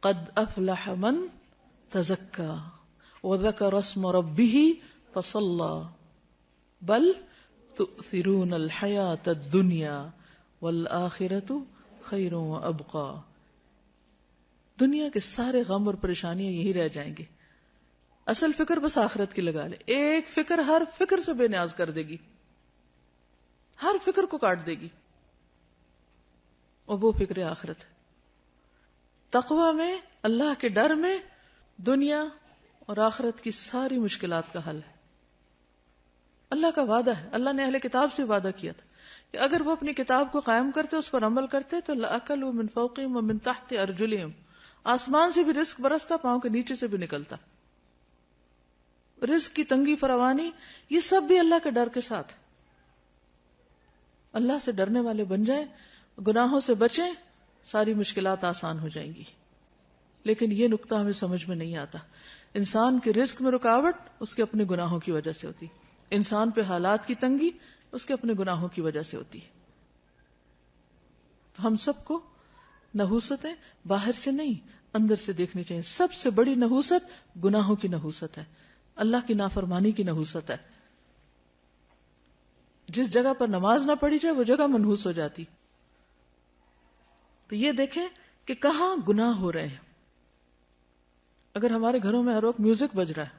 قد افلح من تزکا وذکر اسم ربہ فصلی بل تؤثرون الحیاۃ الدنیا والآخرۃ خیر وابقی. دنیا کے سارے غم اور پریشانیاں یہی رہ جائیں گے. اصل فکر بس آخرت کی لگا لے. ایک فکر ہر فکر سے بے نیاز کر دے گی، ہر فکر کو کاٹ دے گی، اور وہ فکر آخرت ہے. تقوی میں، اللہ کے ڈر میں دنیا اور آخرت کی ساری مشکلات کا حل ہے. اللہ کا وعدہ ہے، اللہ نے اہل کتاب سے وعدہ کیا تھا کہ اگر وہ اپنی کتاب کو قائم کرتے، اس پر عمل کرتے تو لَأَكَلُوا مِن فَوْقِهِمْ وَمِن تَحْتِ أَرْجُلِهِمْ. آسمان سے بھی رزق برستا، پاؤں کے نیچے سے بھی نکلتا. رزق کی تنگی فراوانی یہ سب بھی اللہ کے ڈر کے ساتھ. اللہ سے ڈرنے والے بن جائیں، گناہوں سے بچیں، ساری مشکلات آسان ہو جائیں گی. لیکن یہ نقطہ ہمیں سمجھ میں نہیں آتا. انسان کے رزق میں رکاوٹ اس کے اپنے گناہوں کی وجہ سے ہوتی، انسان پہ حالات کی تنگی اس کے اپنے گناہوں کی وجہ سے ہوتی ہے. تو ہم سب کو نحوستیں باہر سے نہیں اندر سے دیکھنی چاہیے. سب سے بڑی نحوست گناہوں کی نحوست ہے، اللہ کی نافرمانی کی نحوست ہے. جس جگہ پر نماز نہ پڑھی جائے وہ جگہ منحوس ہو جاتی. تو یہ دیکھیں کہ کہاں گناہ ہو رہے ہیں. اگر ہمارے گھروں میں ہر وقت میوزک بج رہا ہے،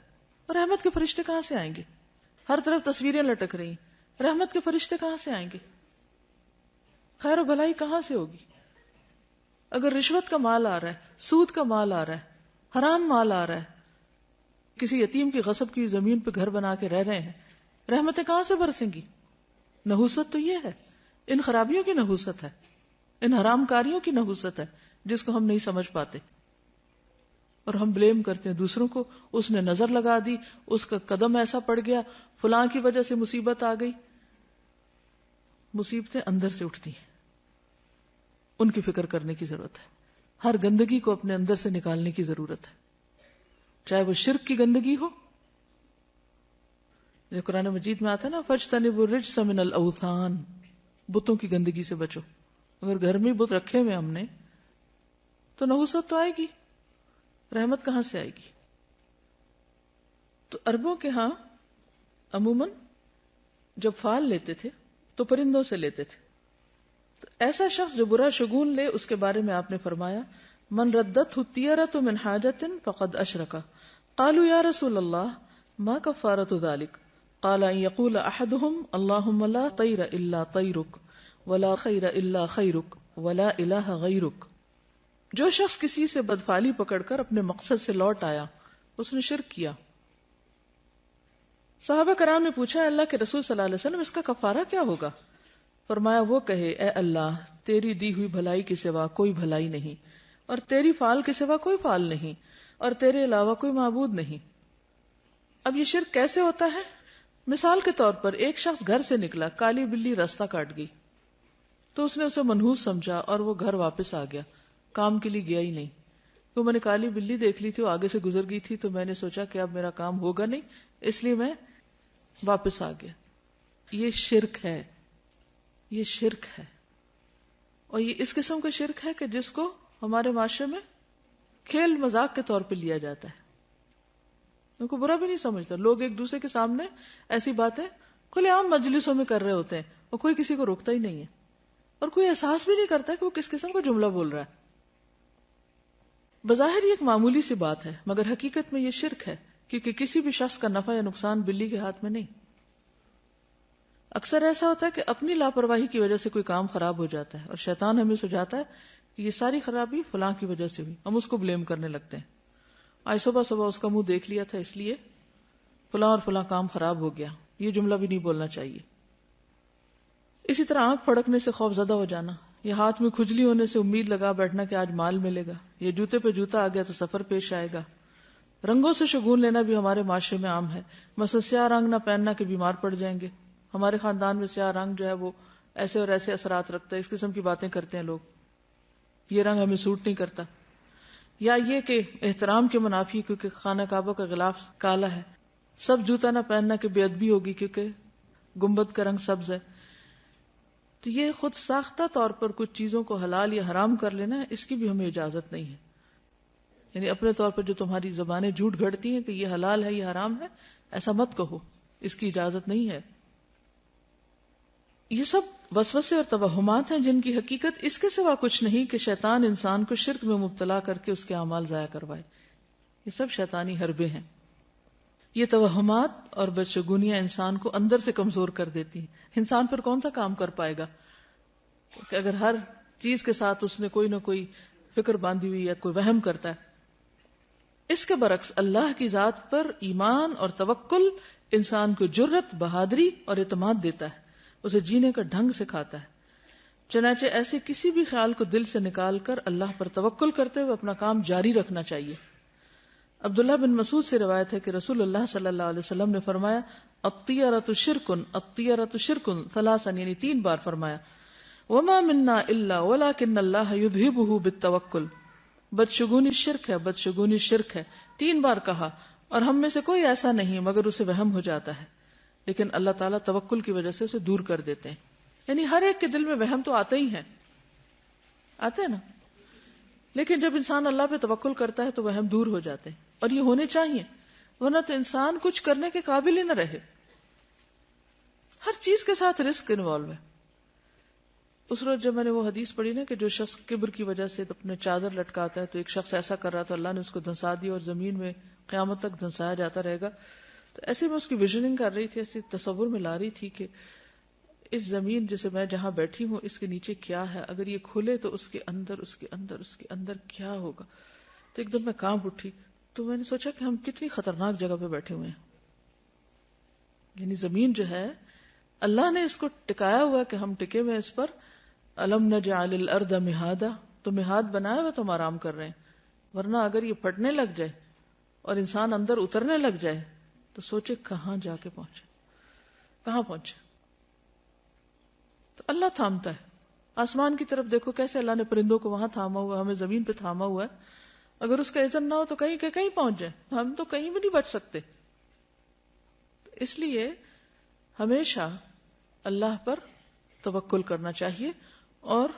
اور رحمت کے فرشتے کہاں سے آئیں گے؟ ہر طرف تصویریں لٹک رہی، رحمت کے فرشتے کہاں سے آئیں گے؟ خیر و بھلائی کہاں سے ہوگی؟ اگر رشوت کا مال آ رہا ہے، سود کا مال آ رہا ہے، حرام مال آ رہا ہے، کسی یتیم کی غصب کی زمین پہ گھر بنا کے رہ رہے ہیں، رحمتیں کہاں سے برسیں گی؟ نحوست تو یہ ہے، ان خرابیوں کی نحوست ہے، ان حرام کاریوں کی نحوست ہے جس کو ہم نہیں سمجھ پاتے، اور ہم بلیم کرتے ہیں دوسروں کو. اس نے نظر لگا دی، اس کا قدم ایسا پڑ گیا، فلاں کی وجہ سے مصیبت آ گئی. مصیبتیں اندر سے اٹھتی ہیں، ان کی فکر کرنے کی ضرورت ہے. ہر گندگی کو اپنے اندر سے نکالنے کی ضرورت ہے، چاہے وہ شرک کی گندگی ہو، جو قرآن مجید میں آتا ہے نا فَاجْتَنِبُوا الرِّجْسَ مِنَ الْأَوْثَانِ، بتوں کی گندگی سے بچو. اگر گھر میں بت رکھے ہوئے ہم نے تو نحوست تو آئے گی، رحمت کہاں سے آئے گی؟ تو عربوں کے ہاں عموماً جب فال لیتے تھے تو پرندوں سے لیتے تھے. تو ایسا شخص جو برا شگون لے، اس کے بارے میں آپ نے فرمایا من ردتہ الطیرۃ من حاجۃ فقد اشرک. قالوا یا رسول اللہ ما کفارۃ ذلک؟ قال ان یقول احدهم اللهم لا طیر الا طیرک ولا خیر الا خیرک ولا الہ غیرک. جو شخص کسی سے بدفعلی پکڑ کر اپنے مقصد سے لوٹ آیا، اس نے شرک کیا. صحابہ کرام نے پوچھا اللہ کے رسول صلی اللہ علیہ وسلم اس کا کفارہ کیا ہوگا؟ فرمایا وہ کہے اے اللہ تیری دی ہوئی بھلائی کے سوا کوئی بھلائی نہیں، اور تیری فعال کے سوا کوئی فعال نہیں، اور تیرے علاوہ کوئی معبود نہیں. اب یہ شرک کیسے ہوتا ہے؟ مثال کے طور پر ایک شخص گھر سے نکلا، کالی بلی راستہ کاٹ گئی تو اس نے اسے منحوس سمجھا اور وہ گھر واپس آ گیا، کام کے لیے گیا ہی نہیں. تو میں نے کالی بلی دیکھ لی تھی، وہ آگے سے گزر گئی تھی، تو میں نے سوچا کہ اب میرا کام ہوگا نہیں، اس لیے میں واپس آ گیا. یہ شرک ہے، یہ شرک ہے. اور یہ اس قسم کا شرک ہے کہ جس کو ہمارے معاشرے میں کھیل مذاق کے طور پہ لیا جاتا ہے، ان کو برا بھی نہیں سمجھتا. لوگ ایک دوسرے کے سامنے ایسی باتیں کھلے عام مجلسوں میں کر رہے ہوتے ہیں اور کوئی کسی کو روکتا ہی نہیں ہے، اور کوئی احساس بھی نہیں کرتا کہ وہ کس قسم کا جملہ بول رہا ہے. بظاہر یہ ایک معمولی سی بات ہے، مگر حقیقت میں یہ شرک ہے، کیونکہ کسی بھی شخص کا نفع یا نقصان بلی کے ہاتھ میں نہیں. اکثر ایسا ہوتا ہے کہ اپنی لاپرواہی کی وجہ سے کوئی کام خراب ہو جاتا ہے اور شیطان ہمیں سجاتا ہے کہ یہ ساری خرابی فلاں کی وجہ سے ہوئی، ہم اس کو بلیم کرنے لگتے ہیں. آج صبح صبح اس کا منہ دیکھ لیا تھا اس لیے فلاں اور فلاں کام خراب ہو گیا. یہ جملہ بھی نہیں بولنا چاہیے. اسی طرح آنکھ پھڑکنے سے خوف زدہ ہو جانا، یا ہاتھ میں کھجلی ہونے سے امید لگا بیٹھنا کہ آج مال ملے گا، یا جوتے پہ جوتا آ گیا تو سفر پیش آئے گا. رنگوں سے شگون لینا بھی ہمارے معاشرے میں عام ہے. مثلا سیاہ رنگ نہ پہننا کہ بیمار پڑ جائیں گے. ہمارے خاندان میں سیاہ رنگ جو ہے وہ ایسے اور ایسے اثرات رکھتا ہے، اس قسم کی باتیں کرتے ہیں لوگ. یہ رنگ ہمیں سوٹ نہیں کرتا. یا یہ کہ احترام کے منافی کیونکہ خانہ کعبہ کا غلاف کالا ہے. سب جوتا نہ پہننا کہ بے ادبی ہوگی کیونکہ گنبد کا رنگ سبز ہے. تو یہ خود ساختہ طور پر کچھ چیزوں کو حلال یا حرام کر لینا ہے، اس کی بھی ہمیں اجازت نہیں ہے. یعنی اپنے طور پر جو تمہاری زبانیں جھوٹ گھڑتی ہیں کہ یہ حلال ہے یہ حرام ہے، ایسا مت کہو، اس کی اجازت نہیں ہے۔ یہ سب وسوسے اور توہمات ہیں جن کی حقیقت اس کے سوا کچھ نہیں کہ شیطان انسان کو شرک میں مبتلا کر کے اس کے اعمال ضائع کروائے۔ یہ سب شیطانی حربے ہیں۔ یہ توہمات اور بدشگونیاں انسان کو اندر سے کمزور کر دیتی ہیں۔ انسان پر کون سا کام کر پائے گا کہ اگر ہر چیز کے ساتھ اس نے کوئی نہ کوئی فکر باندھی ہوئی یا کوئی وہم کرتا ہے۔ اس کے برعکس اللہ کی ذات پر ایمان اور توکل انسان کو جرت، بہادری اور اعتماد دیتا ہے، اسے جینے کا ڈھنگ سکھاتا ہے۔ چنانچہ ایسے کسی بھی خیال کو دل سے نکال کر اللہ پر توکل کرتے ہوئے اپنا کام جاری رکھنا چاہیے۔ عبداللہ بن مسعود سے روایت ہے کہ رسول اللہ صلی اللہ علیہ وسلم نے فرمایا الطیرۃ شرکن الطیرۃ شرکن ثلاثا، یعنی 3 بار فرمایا، وما منا الا ولکن اللہ یذہبہ بالتوکل، بدشگونی شرک ہے، بدشگونی شرک ہے، 3 بار کہا، اور ہم میں سے کوئی ایسا نہیں مگر اسے وہم ہو جاتا ہے، لیکن اللہ تعالیٰ توکل کی وجہ سے اسے دور کر دیتے ہیں۔ یعنی ہر ایک کے دل میں وہم تو آتے ہی ہیں، آتے ہیں نا، لیکن جب انسان اللہ پہ توکل کرتا ہے تو وہم دور ہو جاتے ہیں، اور یہ ہونے چاہیے، ورنہ تو انسان کچھ کرنے کے قابل ہی نہ رہے۔ ہر چیز کے ساتھ رسک انوالو ہے۔ اس روز جب میں نے وہ حدیث پڑھی نا کہ جو شخص کبر کی وجہ سے اپنے چادر لٹکاتا ہے، تو ایک شخص ایسا کر رہا تھا، اللہ نے اس کو دھنسا دیا اور زمین میں قیامت تک دھنسایا جاتا رہے گا۔ تو ایسے میں اس کی ویژننگ کر رہی تھی، ایسے تصور میں لا رہی تھی کہ اس زمین جسے میں جہاں بیٹھی ہوں اس کے نیچے کیا ہے، اگر یہ کھلے تو اس کے اندر کیا ہوگا۔ تو ایک دم میں کانپ اٹھی، تو میں نے سوچا کہ ہم کتنی خطرناک جگہ پہ بیٹھے ہوئے ہیں۔ یعنی زمین جو ہے اللہ نے اس کو ٹکایا ہوا کہ ہم ٹکے ہوئے اس پر، الم نجعل الارض مہادا، تو مہاد بنایا ہوا تو ہم آرام کر رہے ہیں، ورنہ اگر یہ پھٹنے لگ جائے اور انسان اندر اترنے لگ جائے تو سوچے کہاں جا کے پہنچے، کہاں پہنچے۔ تو اللہ تھامتا ہے۔ آسمان کی طرف دیکھو کیسے اللہ نے پرندوں کو وہاں تھاما ہوا ہے، ہمیں زمین پہ تھاما ہوا ہے۔ اگر اس کا اذن نہ ہو تو کہیں کہ کہیں پہنچ جائے، ہم تو کہیں بھی نہیں بچ سکتے۔ اس لیے ہمیشہ اللہ پر توکل کرنا چاہیے اور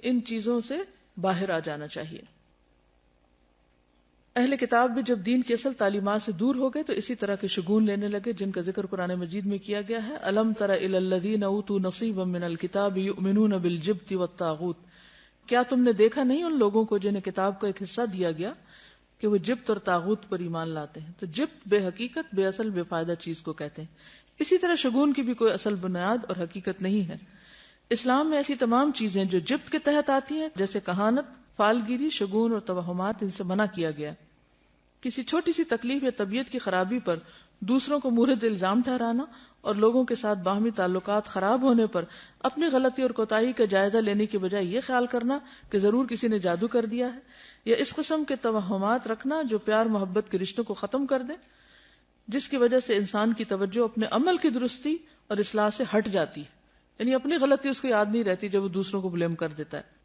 ان چیزوں سے باہر آ جانا چاہیے۔ اہل کتاب بھی جب دین کی اصل تعلیمات سے دور ہو گئے تو اسی طرح کے شگون لینے لگے جن کا ذکر قرآن مجید میں کیا گیا ہے۔ الم تر الی الذین اوتوا نصیبا من الکتاب یؤمنون بالجبت والطاغوت، کیا تم نے دیکھا نہیں ان لوگوں کو جنہیں کتاب کا ایک حصہ دیا گیا کہ وہ جبت اور طاغوت پر ایمان لاتے ہیں۔ تو جبت بے حقیقت، بے اصل، بے فائدہ چیز کو کہتے ہیں۔ اسی طرح شگون کی بھی کوئی اصل بنیاد اور حقیقت نہیں ہے۔ اسلام میں ایسی تمام چیزیں جو جبت کے تحت آتی ہیں، جیسے کہانت، فالگیری، شگون اور توہمات، ان سے منع کیا گیا۔ کسی چھوٹی سی تکلیف یا طبیعت کی خرابی پر دوسروں کو مورد الزام ٹھہرانا اور لوگوں کے ساتھ باہمی تعلقات خراب ہونے پر اپنی غلطی اور کوتاہی کا جائزہ لینے کی بجائے یہ خیال کرنا کہ ضرور کسی نے جادو کر دیا ہے، یا اس قسم کے توہمات رکھنا جو پیار محبت کے رشتوں کو ختم کر دیں، جس کی وجہ سے انسان کی توجہ اپنے عمل کی درستی اور اصلاح سے ہٹ جاتی ہے، یعنی اپنی غلطی اس کو یاد نہیں رہتی جب وہ دوسروں کو بلیم کر دیتا ہے۔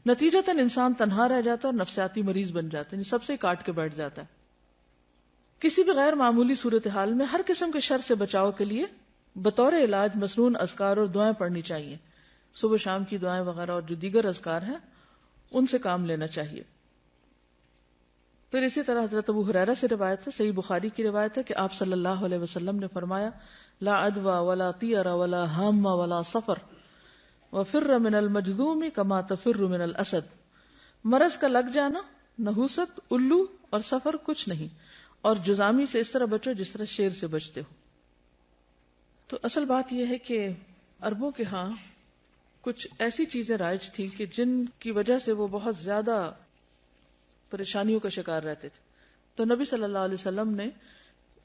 نتیجتاً انسان تنہا رہ جاتا ہے اور نفسیاتی مریض بن جاتا ہے، یعنی سب سے کاٹ کے بیٹھ جاتا ہے۔ کسی بھی غیر معمولی صورتحال میں ہر قسم کے شر سے بچاؤ کے لیے بطور علاج مسنون اذکار اور دعائیں پڑھنی چاہیے، صبح شام کی دعائیں وغیرہ اور جو دیگر اذکار ہیں ان سے کام لینا چاہیے۔ پھر اسی طرح حضرت ابو ہریرہ سے روایت ہے، صحیح بخاری کی روایت ہے کہ آپ صلی اللہ علیہ وسلم نے فرمایا لا عدوى ولا طیر ولا ہام ولا صفر وفر من المجذوم کما تفر من الاسد، مرض کا لگ جانا، نحوست، الو اور سفر کچھ نہیں، اور جزامی سے اس طرح بچو جس طرح شیر سے بچتے ہو۔ تو اصل بات یہ ہے کہ عربوں کے ہاں کچھ ایسی چیزیں رائج تھیں کہ جن کی وجہ سے وہ بہت زیادہ پریشانیوں کا شکار رہتے تھے۔ تو نبی صلی اللہ علیہ وسلم نے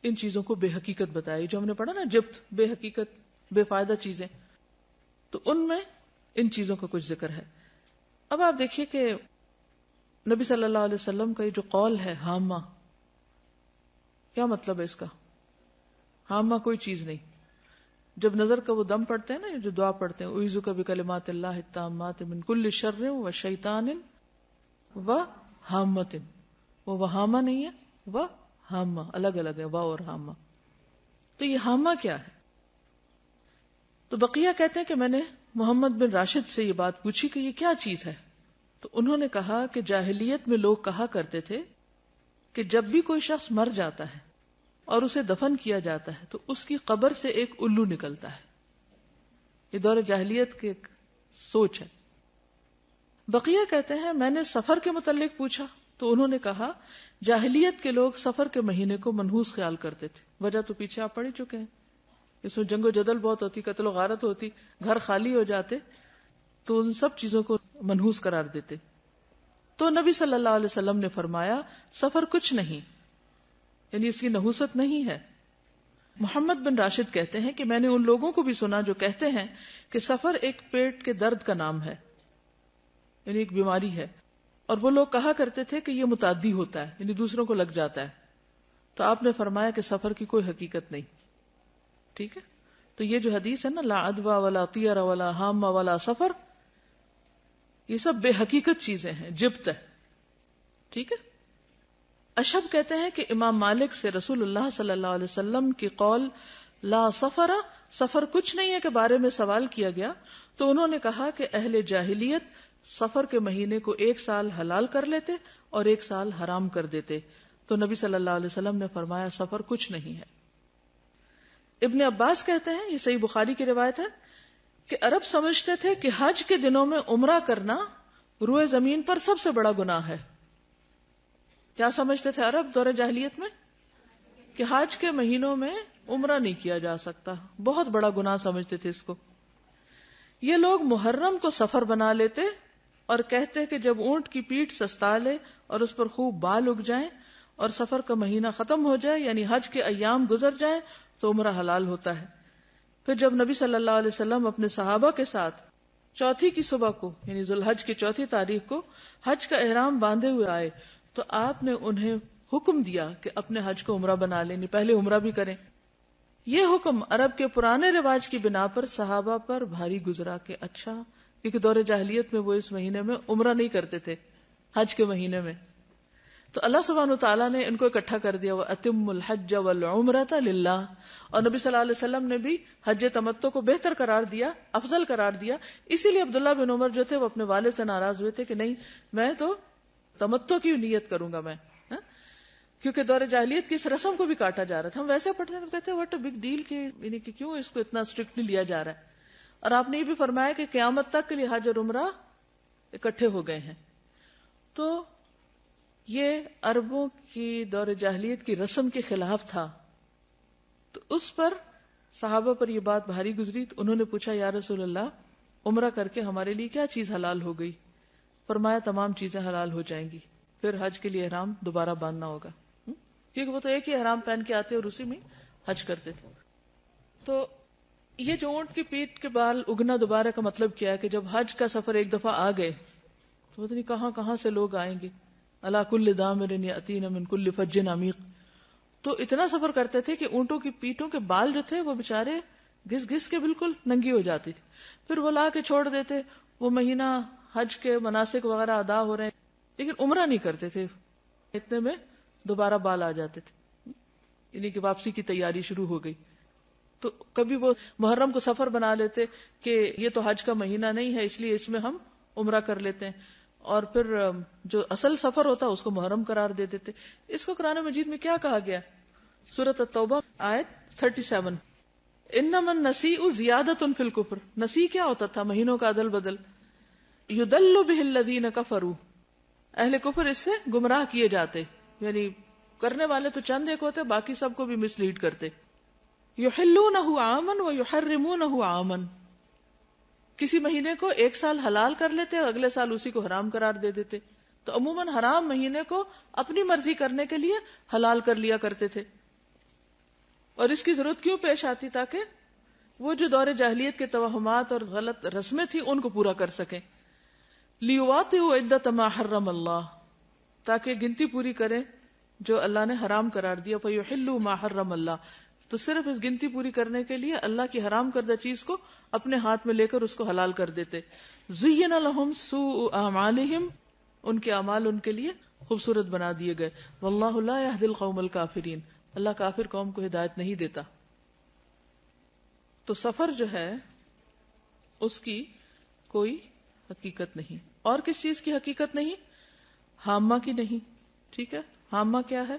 ان چیزوں کو بے حقیقت بتائی، جو ہم نے پڑھا نا جبت، بے حقیقت، بے فائدہ چیزیں، تو ان میں ان چیزوں کا کچھ ذکر ہے۔ اب آپ دیکھیے کہ نبی صلی اللہ علیہ وسلم کا یہ جو قول ہے ہامہ، کیا مطلب ہے اس کا؟ ہامہ کوئی چیز نہیں۔ جب نظر کا وہ دم پڑھتے ہیں نا، جو دعا پڑھتے ہیں اعوذ بکلمات اللہ التامات من کل شر و شیطان و ہامۃ، وہ وہامہ نہیں ہے، وہ ہامہ، الگ الگ ہے وا اور ہامہ۔ تو یہ ہامہ کیا ہے؟ تو بقیہ کہتے ہیں کہ میں نے محمد بن راشد سے یہ بات پوچھی کہ یہ کیا چیز ہے، تو انہوں نے کہا کہ جاہلیت میں لوگ کہا کرتے تھے کہ جب بھی کوئی شخص مر جاتا ہے اور اسے دفن کیا جاتا ہے تو اس کی قبر سے ایک الو نکلتا ہے. یہ دور جاہلیت کی ایک سوچ ہے. بقیہ کہتے ہیں میں نے سفر کے متعلق پوچھا تو انہوں نے کہا جاہلیت کے لوگ سفر کے مہینے کو منحوس خیال کرتے تھے. وجہ تو پیچھے آپ پڑھ ہی چکے ہیں. اس میں جنگ و جدل بہت ہوتی, قتل و غارت ہوتی, گھر خالی ہو جاتے, تو ان سب چیزوں کو منحوس قرار دیتے. تو نبی صلی اللہ علیہ وسلم نے فرمایا سفر کچھ نہیں, یعنی اس کی نحوست نہیں ہے. محمد بن راشد کہتے ہیں کہ میں نے ان لوگوں کو بھی سنا جو کہتے ہیں کہ سفر ایک پیٹ کے درد کا نام ہے, یعنی ایک بیماری ہے, اور وہ لوگ کہا کرتے تھے کہ یہ متعدی ہوتا ہے, یعنی دوسروں کو لگ جاتا ہے. تو آپ نے فرمایا کہ سفر کی کوئی حقیقت نہیں. ٹھیک ہے, تو یہ جو حدیث ہے نا لا عدوى ولا طیر ولا حام ولا سفر, یہ سب بے حقیقت چیزیں ہیں, جبت ہے. ٹھیک ہے. اشہب کہتے ہیں کہ امام مالک سے رسول اللہ صلی اللہ علیہ وسلم کی قول لا سفر, سفر کچھ نہیں ہے کے بارے میں سوال کیا گیا تو انہوں نے کہا کہ اہل جاہلیت سفر کے مہینے کو ایک سال حلال کر لیتے اور ایک سال حرام کر دیتے. تو نبی صلی اللہ علیہ وسلم نے فرمایا سفر کچھ نہیں ہے. ابن عباس کہتے ہیں, یہ صحیح بخاری کی روایت ہے, کہ عرب سمجھتے تھے کہ حج کے دنوں میں عمرہ کرنا روئے زمین پر سب سے بڑا گناہ ہے. کیا سمجھتے تھے عرب دور جاہلیت میں؟ کہ حج کے مہینوں میں عمرہ نہیں کیا جا سکتا, بہت بڑا گناہ سمجھتے تھے اس کو. یہ لوگ محرم کو سفر بنا لیتے اور کہتے کہ جب اونٹ کی پیٹھ سستا لے اور اس پر خوب بال اگ جائیں اور سفر کا مہینہ ختم ہو جائے, یعنی حج کے ایام گزر جائیں, تو عمرہ حلال ہوتا ہے. پھر جب نبی صلی اللہ علیہ وسلم اپنے صحابہ کے ساتھ چوتھی کی صبح کو, یعنی ذوالحج کی چوتھی تاریخ کو حج کا احرام باندھے ہوئے آئے تو آپ نے انہیں حکم دیا کہ اپنے حج کو عمرہ بنا لیں, پہلے عمرہ بھی کریں. یہ حکم عرب کے پرانے رواج کی بنا پر صحابہ پر بھاری گزرا کہ اچھا, کیونکہ دور جاہلیت میں وہ اس مہینے میں عمرہ نہیں کرتے تھے, حج کے مہینے میں. تو اللہ سبحانہ وتعالیٰ نے ان کو اکٹھا کر دیا, وَأَتِمُّ الْحَجَّ وَالْعُمْرَةَ لِلَّهِ, اور نبی صلی اللہ علیہ وسلم نے بھی حج تمتع کو بہتر قرار دیا, افضل قرار دیا. اسی لیے عبداللہ بن عمر جو تھے وہ اپنے والد سے ناراض ہوئے تھے کہ نہیں, میں تو تمتع کی نیت کروں گا میں, کیونکہ دور جاہلیت کی اس رسم کو بھی کاٹا جا رہا تھا. ہم ویسے پڑھتے ہیں, کہتے ہیں واٹ اے بگ ڈیل, یعنی کہ کیوں اس کو اتنا اسٹرکٹلی لیا جا رہا ہے. اور آپ نے یہ بھی فرمایا کہ قیامت تک کے لیے حج اور عمرہ اکٹھے ہو گئے ہیں. تو یہ عربوں کی دور جاہلیت کی رسم کے خلاف تھا. تو اس پر صحابہ پر یہ بات بھاری گزری. تو انہوں نے پوچھا یا رسول اللہ, عمرہ کر کے ہمارے لیے کیا چیز حلال ہو گئی؟ فرمایا تمام چیزیں حلال ہو جائیں گی, پھر حج کے لیے احرام دوبارہ باندھنا ہوگا, کیونکہ وہ تو ایک ہی احرام پہن کے آتے اور اسی میں حج کرتے تھے. تو یہ جو اونٹ کی پیٹھ کے بال اگنا دوبارہ کا مطلب کیا ہے کہ جب حج کا سفر ایک دفعہ آ گئے تو پتہ نہیں کہاں کہاں سے لوگ آئیں گے. الا کل دامر یاتین من کل فج عمیق. تو اتنا سفر کرتے تھے کہ اونٹوں کی پیٹوں کے بال جو تھے وہ بےچارے گھس گھس کے بالکل ننگی ہو جاتی تھی. پھر وہ لا کے چھوڑ دیتے, وہ مہینہ حج کے مناسک وغیرہ ادا ہو رہے ہیں, لیکن عمرہ نہیں کرتے تھے. اتنے میں دوبارہ بال آ جاتے تھے, یعنی کہ واپسی کی تیاری شروع ہو گئی. تو کبھی وہ محرم کو سفر بنا لیتے کہ یہ تو حج کا مہینہ نہیں ہے اس لیے اس میں ہم عمرہ کر لیتے ہیں, اور پھر جو اصل سفر ہوتا اس کو محرم قرار دے دیتے. اس کو قرآن مجید میں کیا کہا گیا؟ سورۃ التوبہ آیت 37, انما النسیء زیادۃ فی الکفر. نسیء کیا ہوتا تھا؟ مہینوں کا عدل بدل. یضل بہ الذین کفروا, اہل کفر اس سے گمراہ کیے جاتے, یعنی کرنے والے تو چند ایک ہوتے, باقی سب کو بھی مس لیڈ کرتے. یحلونہ عاما ویحرمونہ عاما, کسی مہینے کو ایک سال حلال کر لیتے اور اگلے سال اسی کو حرام قرار دے دیتے. تو عموماً حرام مہینے کو اپنی مرضی کرنے کے لیے حلال کر لیا کرتے تھے. اور اس کی ضرورت کیوں پیش آتی؟ تاکہ وہ جو دور جاہلیت کے توہمات اور غلط رسمیں تھیں ان کو پورا کر سکیں. لیواطئوا عدۃ ما حرم اللہ, تاکہ گنتی پوری کریں جو اللہ نے حرام قرار دیا. فیحلوا ما حرم اللہ, تو صرف اس گنتی پوری کرنے کے لیے اللہ کی حرام کردہ چیز کو اپنے ہاتھ میں لے کر اس کو حلال کر دیتے. زین لہم سوء اعمالہم, ان کے اعمال ان کے لیے خوبصورت بنا دیے گئے. واللہ لا یہدی القوم الکافرین, اللہ کافر قوم کو ہدایت نہیں دیتا. تو سفر جو ہے اس کی کوئی حقیقت نہیں. اور کس چیز کی حقیقت نہیں؟ حامہ کی نہیں. ٹھیک ہے، حامہ کیا ہے؟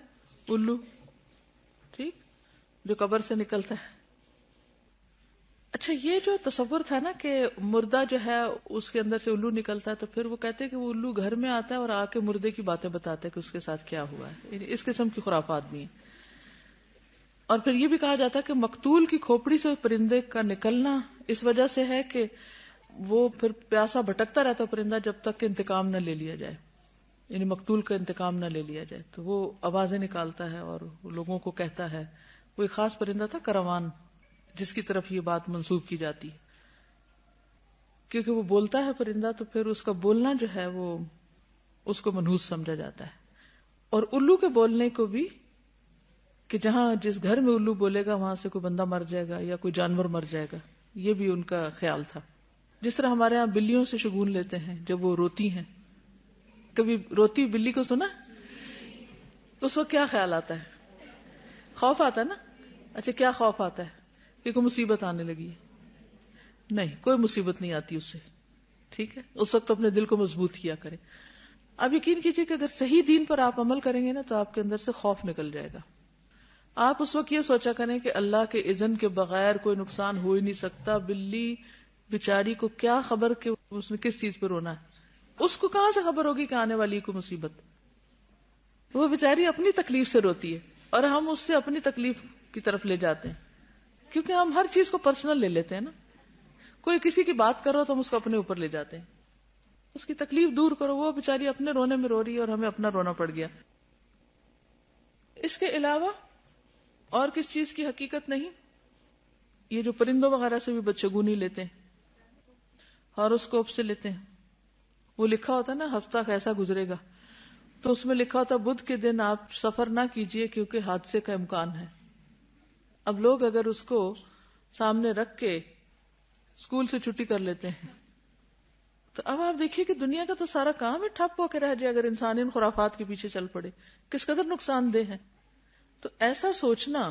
الو. ٹھیک، جو قبر سے نکلتا ہے. اچھا، یہ جو تصور تھا نا کہ مردہ جو ہے اس کے اندر سے الو نکلتا ہے، تو پھر وہ کہتے ہیں کہ وہ الو گھر میں آتا ہے اور آ کے مردے کی باتیں بتاتا ہے کہ اس کے ساتھ کیا ہوا ہے. اس قسم کی خرافات بھی ہیں. اور پھر یہ بھی کہا جاتا ہے کہ مقتول کی کھوپڑی سے پرندے کا نکلنا اس وجہ سے ہے کہ وہ پھر پیاسا بھٹکتا رہتا ہے پرندہ جب تک کہ انتقام نہ لے لیا جائے، یعنی مقتول کا انتقام نہ لے لیا جائے. تو وہ آوازیں نکالتا ہے اور لوگوں کو کہتا ہے. وہ ایک خاص پرندہ تھا کروان، جس کی طرف یہ بات منسوب کی جاتی ہے، کیونکہ وہ بولتا ہے پرندہ، تو پھر اس کا بولنا جو ہے وہ اس کو منحوس سمجھا جاتا ہے. اور الو کے بولنے کو بھی، کہ جہاں جس گھر میں الو بولے گا وہاں سے کوئی بندہ مر جائے گا یا کوئی جانور مر جائے گا، یہ بھی ان کا خیال تھا. جس طرح ہمارے ہاں بلیوں سے شگون لیتے ہیں جب وہ روتی ہیں. کبھی روتی بلی کو سنا؟ اس وقت کیا خیال آتا ہے؟ خوف آتا ہے نا. اچھا، کیا خوف آتا ہے؟ کہ کوئی مصیبت آنے لگی ہے. نہیں، کوئی مصیبت نہیں آتی اس سے. ٹھیک ہے، اس وقت اپنے دل کو مضبوط کیا کریں. اب یقین کیجئے کہ اگر صحیح دین پر آپ عمل کریں گے نا تو آپ کے اندر سے خوف نکل جائے گا. آپ اس وقت یہ سوچا کریں کہ اللہ کے اذن کے بغیر کوئی نقصان ہو ہی نہیں سکتا. بلی بیچاری کو کیا خبر کہ اس نے کس چیز پہ رونا ہے؟ اس کو کہاں سے خبر ہوگی کہ آنے والی کو مصیبت؟ وہ بیچاری اپنی تکلیف سے روتی ہے اور ہم اس سے اپنی تکلیف کی طرف لے جاتے ہیں، کیونکہ ہم ہر چیز کو پرسنل لے لیتے ہیں نا. کوئی کسی کی بات کرو تو ہم اس کو اپنے اوپر لے جاتے ہیں. اس کی تکلیف دور کرو، وہ بیچاری اپنے رونے میں رو رہی ہے اور ہمیں اپنا رونا پڑ گیا. اس کے علاوہ اور کس چیز کی حقیقت نہیں؟ یہ جو پرندوں وغیرہ سے بھی بدشگونی لیتے ہیں، ہاروسکوپ سے لیتے ہیں. وہ لکھا ہوتا ہے نا ہفتہ کیسا گزرے گا، تو اس میں لکھا ہوتا ہے بدھ کے دن آپ سفر نہ کیجئے کیونکہ حادثے کا امکان ہے. اب لوگ اگر اس کو سامنے رکھ کے اسکول سے چھٹی کر لیتے ہیں، تو اب آپ دیکھیے کہ دنیا کا تو سارا کام ہی ٹھپ ہو کے رہ جائے اگر انسان ان خرافات کے پیچھے چل پڑے. کس قدر نقصان دہ ہے. تو ایسا سوچنا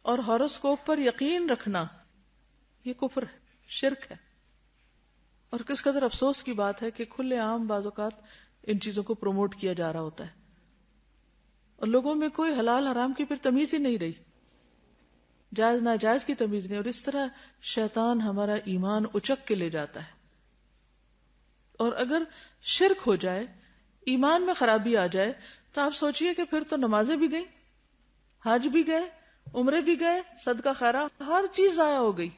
اور ہاروسکوپ پر یقین رکھنا یہ کفر ہے، شرک ہے. اور کس قدر افسوس کی بات ہے کہ کھلے عام بعض اوقات ان چیزوں کو پروموٹ کیا جا رہا ہوتا ہے اور لوگوں میں کوئی حلال حرام کی پھر تمیز ہی نہیں رہی، جائز ناجائز کی تمیز نہیں. اور اس طرح شیطان ہمارا ایمان اچک کے لے جاتا ہے. اور اگر شرک ہو جائے، ایمان میں خرابی آ جائے، تو آپ سوچئے کہ پھر تو نمازیں بھی گئی، حج بھی گئے، عمرے بھی گئے، صدقہ خیرات، ہر چیز ضائع ہو گئی.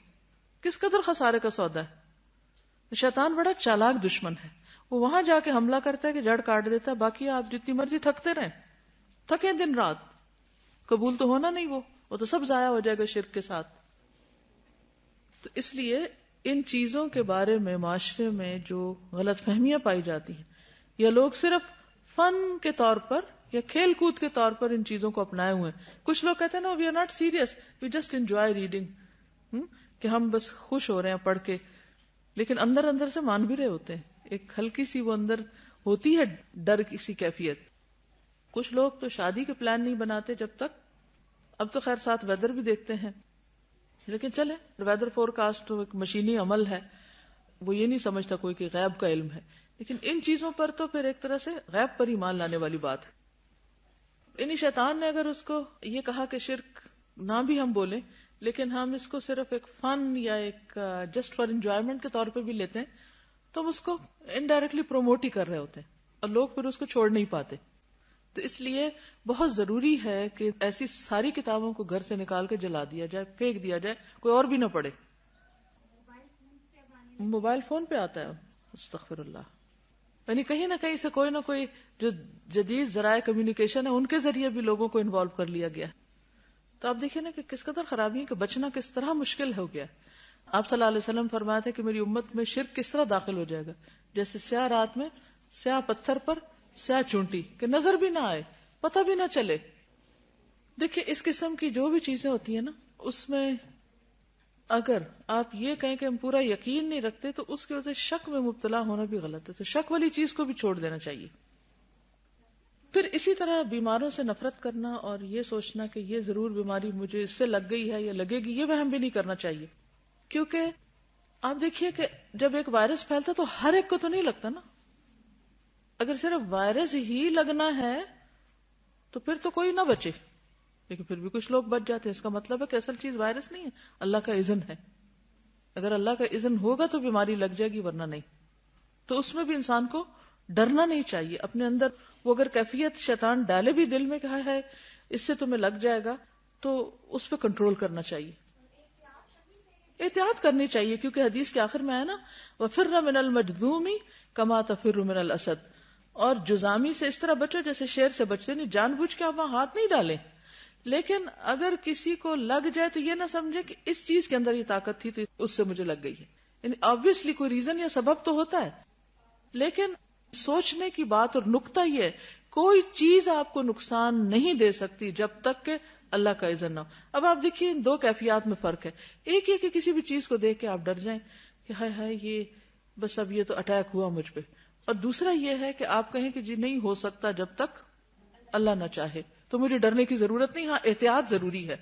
کس قدر خسارے کا سودا ہے. شیطان بڑا چالاک دشمن ہے. وہ وہاں جا کے حملہ کرتا ہے کہ جڑ کاٹ دیتا ہے، باقی آپ جتنی مرضی تھکتے رہیں، تھکیں دن رات، قبول تو ہونا نہیں. وہ تو سب ضائع ہو جائے گا شرک کے ساتھ. تو اس لیے ان چیزوں کے بارے میں معاشرے میں جو غلط فہمیاں پائی جاتی ہیں، یا لوگ صرف فن کے طور پر یا کھیل کود کے طور پر ان چیزوں کو اپنائے ہوئے ہیں. کچھ لوگ کہتے ہیں نا we are not serious, we just enjoy reading, کہ ہم بس خوش ہو رہے ہیں پڑھ کے، لیکن اندر اندر سے مان بھی رہے ہوتے ہیں. ایک ہلکی سی وہ اندر ہوتی ہے ڈر کی سی کیفیت. کچھ لوگ تو شادی کے پلان نہیں بناتے جب تک، اب تو خیر ساتھ ویدر بھی دیکھتے ہیں، لیکن چلے ویدر فور کاسٹ تو ایک مشینی عمل ہے، وہ یہ نہیں سمجھتا کوئی کہ غیب کا علم ہے. لیکن ان چیزوں پر تو پھر ایک طرح سے غیب پر ایمان لانے والی بات ہے. انہی شیطان نے اگر اس کو یہ کہا کہ شرک نہ بھی ہم بولیں، لیکن ہم اس کو صرف ایک فن یا ایک جسٹ فار انجوائمنٹ کے طور پہ بھی لیتے ہیں، تو ہم اس کو انڈائریکٹلی پروموٹ ہی کر رہے ہوتے ہیں اور لوگ پھر اس کو چھوڑ نہیں پاتے. تو اس لیے بہت ضروری ہے کہ ایسی ساری کتابوں کو گھر سے نکال کے جلا دیا جائے، پھینک دیا جائے، کوئی اور بھی نہ پڑھے. موبائل فون پہ آتا ہے، استغفر اللہ. یعنی کہیں نہ کہیں سے کوئی نہ کوئی جو جدید ذرائع کمیونیکیشن ہے ان کے ذریعے بھی لوگوں کو انوالو کر لیا گیا. تو آپ دیکھیں نا کہ کس قدر خرابی ہے، کہ بچنا کس طرح مشکل ہو گیا. آپ صلی اللہ علیہ وسلم فرمایا تھے کہ میری امت میں شرک کس طرح داخل ہو جائے گا، جیسے سیاہ رات میں سیاہ پتھر پر سیاہ چونٹی، کہ نظر بھی نہ آئے، پتہ بھی نہ چلے. دیکھیں اس قسم کی جو بھی چیزیں ہوتی ہیں نا، اس میں اگر آپ یہ کہیں کہ ہم پورا یقین نہیں رکھتے تو اس کی وجہ سے شک میں مبتلا ہونا بھی غلط ہے. تو شک والی چیز کو بھی چھوڑ دینا چاہیے. پھر اسی طرح بیماروں سے نفرت کرنا اور یہ سوچنا کہ یہ ضرور بیماری مجھے اس سے لگ گئی ہے یا لگے گی، یہ وہم بھی نہیں کرنا چاہیے. کیونکہ آپ دیکھیے کہ جب ایک وائرس پھیلتا تو ہر ایک کو تو نہیں لگتا نا. اگر صرف وائرس ہی لگنا ہے تو پھر تو کوئی نہ بچے، لیکن پھر بھی کچھ لوگ بچ جاتے ہیں. اس کا مطلب ہے کہ اصل چیز وائرس نہیں ہے، اللہ کا اذن ہے. اگر اللہ کا اذن ہوگا تو بیماری لگ جائے گی، ورنہ نہیں. تو اس میں بھی انسان کو ڈرنا نہیں چاہیے. اپنے اندر وہ اگر کیفیت شیطان ڈالے بھی دل میں کہا ہے اس سے تمہیں لگ جائے گا، تو اس پہ کنٹرول کرنا چاہیے، احتیاط کرنی چاہیے. کیونکہ حدیث کے آخر میں ہے نا وَفِرَّ مِنَ الْمَجْذُومِ كَمَا تَفِرُّ مِنَ الْأَسَدِ، اور جزامی سے اس طرح بچو جیسے شیر سے بچتے. نہیں جان بوجھ کے آپ وہاں ہاتھ نہیں ڈالیں، لیکن اگر کسی کو لگ جائے تو یہ نہ سمجھے کہ اس چیز کے اندر یہ طاقت تھی تو اس سے مجھے لگ گئی ہے. یعنی آبویسلی کوئی ریزن یا سبب تو ہوتا ہے، لیکن سوچنے کی بات اور نقطہ یہ ہے کوئی چیز آپ کو نقصان نہیں دے سکتی جب تک کہ اللہ کا اذن نہ ہو. اب آپ دیکھیے ان دو کیفیات میں فرق ہے. ایک یہ کہ کسی بھی چیز کو دیکھ کے آپ ڈر جائیں کہ ہائے ہائے یہ بس اب یہ تو اٹیک ہوا مجھ پہ، اور دوسرا یہ ہے کہ آپ کہیں کہ جی نہیں ہو سکتا جب تک اللہ نہ چاہے. تو مجھے ڈرنے کی ضرورت نہیں، ہاں احتیاط ضروری ہے.